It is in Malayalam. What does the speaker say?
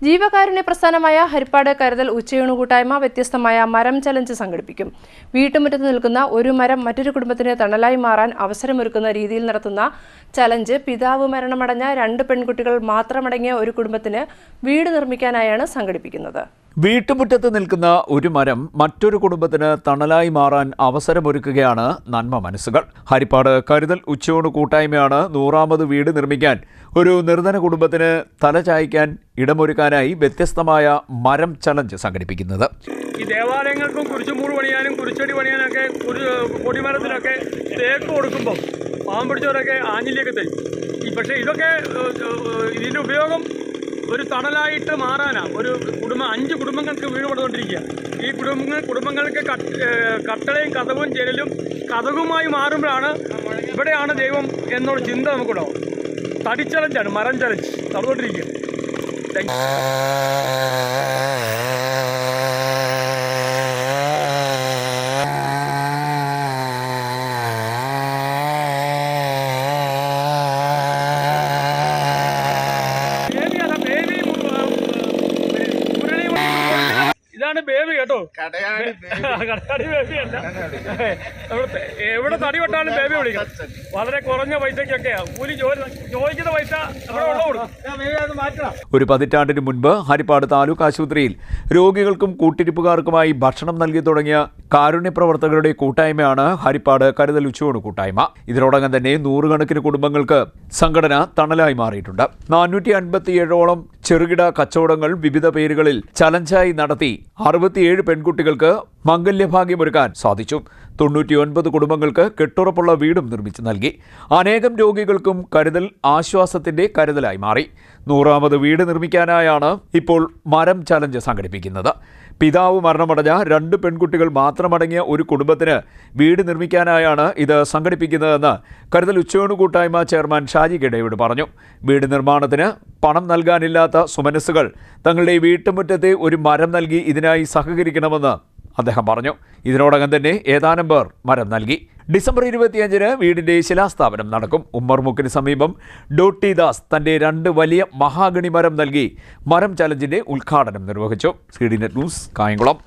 ജീവകാരുണ്യ പ്രസ്ഥാനമായ ഹരിപ്പാട് കരുതൽ ഉച്ചയൂണ് കൂട്ടായ്മ വ്യത്യസ്തമായ മരം ചലഞ്ച് സംഘടിപ്പിക്കും. വീട്ടുമുറ്റത്ത് നിൽക്കുന്ന ഒരു മരം മറ്റൊരു കുടുംബത്തിന് തണലായി മാറാൻ അവസരമൊരുക്കുന്ന രീതിയിൽ നടത്തുന്ന ചലഞ്ച് പിതാവ് മരണമടഞ്ഞ 2 പെൺകുട്ടികൾ മാത്രമടങ്ങിയ ഒരു കുടുംബത്തിന് വീട് നിർമ്മിക്കാനായാണ് സംഘടിപ്പിക്കുന്നത്. വീട്ടുമുറ്റത്ത് നിൽക്കുന്ന ഒരു മരം മറ്റൊരു കുടുംബത്തിന് തണലായി മാറാൻ അവസരമൊരുക്കുകയാണ് നന്മ മനസ്സുകൾ. ഹരിപ്പാട് കരുതൽ ഉച്ചയൂണ് കൂട്ടായ്മയാണ് 100ാമത് വീട് നിർമ്മിക്കാൻ ഒരു നിർധന കുടുംബത്തിന് തലചായ്ക്കാൻ ഇടമൊരുക്കാനായി വ്യത്യസ്തമായ മരം ചലഞ്ച് സംഘടിപ്പിക്കുന്നത്. ഈ ദേവാലയങ്ങൾക്കും കുരിശുമൂട് പണിയാനും കുരിശടി പണിയാനൊക്കെ കൊടിമരത്തിനൊക്കെ തേക്ക് കൊടുക്കുമ്പോൾ പാവം പിടിച്ചവരൊക്കെ ആഞ്ഞിലേക്ക് തരും. പക്ഷേ ഇതൊക്കെ ഇതിൻ്റെ ഉപയോഗം ഒരു തണലായിട്ട് മാറാനാണ്. ഒരു 5 കുടുംബങ്ങൾക്ക് വീട് കൊടുത്തുകൊണ്ടിരിക്കുക. ഈ കുടുംബങ്ങൾക്ക് കട്ടളയും കതവും ജനലും കതകുമായി മാറുമ്പോഴാണ് ഇവിടെയാണ് ദൈവം എന്നുള്ള ചിന്ത നമുക്കുണ്ടാവും. തടി ചലഞ്ചാണ്, മരം ചലഞ്ച് നടന്നുകൊണ്ടിരിക്കുക. ഇതാണ് ബേബി കേട്ടോ, കടയാടി ബേബി അല്ല. എവിടെ തടി വെട്ടാലും ബേബി വിളിക്കണം. വളരെ കുറഞ്ഞ പൈസക്കൊക്കെയാ കൂലി ചോദിക്കുന്ന പൈസ ഒരു 10 പതിറ്റാണ്ടിന് മുൻപ് ഹരിപ്പാട് താലൂക്ക് ആശുപത്രിയിൽ രോഗികൾക്കും കൂട്ടിരിപ്പുകാർക്കുമായി ഭക്ഷണം നൽകി തുടങ്ങിയ കാരുണ്യ പ്രവർത്തകരുടെ കൂട്ടായ്മയാണ് ഹരിപ്പാട് കരുതൽ ഉച്ചയൂണ് കൂട്ടായ്മ. ഇതിനോടകം തന്നെ 100 കണക്കിന് കുടുംബങ്ങൾക്ക് സംഘടന തണലായി മാറിയിട്ടുണ്ട്. 457ഓളം ചെറുകിട കച്ചവടങ്ങൾ വിവിധ പേരുകളിൽ ചലഞ്ചായി നടത്തി 67 പെൺകുട്ടികൾക്ക് മംഗല്യഭാഗ്യമൊരുക്കാൻ സാധിച്ചു. 99 കുടുംബങ്ങൾക്ക് കെട്ടുറപ്പുള്ള വീടും നിർമ്മിച്ചു നൽകി. അനേകം രോഗികൾക്കും കരുതൽ ആശ്വാസത്തിന്റെ കരുതലായി മാറി. 100ാമത് വീട് നിർമ്മിക്കാനായാണ് ഇപ്പോൾ മരം ചലഞ്ച് സംഘടിപ്പിക്കുന്നത്. പിതാവ് മരണമടഞ്ഞ 2 പെൺകുട്ടികൾ മാത്രമടങ്ങിയ ഒരു കുടുംബത്തിന് വീട് നിർമ്മിക്കാനായാണ് ഇത് സംഘടിപ്പിക്കുന്നതെന്ന് കരുതൽ ഉച്ചയൂണ് കൂട്ടായ്മ ചെയർമാൻ ഷാജി ഗഡേവിഡ് പറഞ്ഞു. വീട് നിർമ്മാണത്തിന് പണം നൽകാനില്ലാത്ത സുമനസ്സുകൾ തങ്ങളുടെ വീട്ടുമുറ്റത്തെ ഒരു മരം നൽകി ഇതിനായി സഹകരിക്കണമെന്ന് അദ്ദേഹം പറഞ്ഞു. ഇതിനോടകം തന്നെ ഏതാനും പേർ മരം നൽകി. ഡിസംബർ 25-ന് വീടിന്റെ ശിലാസ്ഥാപനം നടക്കും. ഉമ്മർമുക്കിന് സമീപം ഡോട്ടി ദാസ് തന്റെ 2 വലിയ മഹാഗണി മരം നൽകി മരം ചലഞ്ചിന്റെ ഉദ്ഘാടനം നിർവഹിച്ചു. CDNet news, Kayamkulam.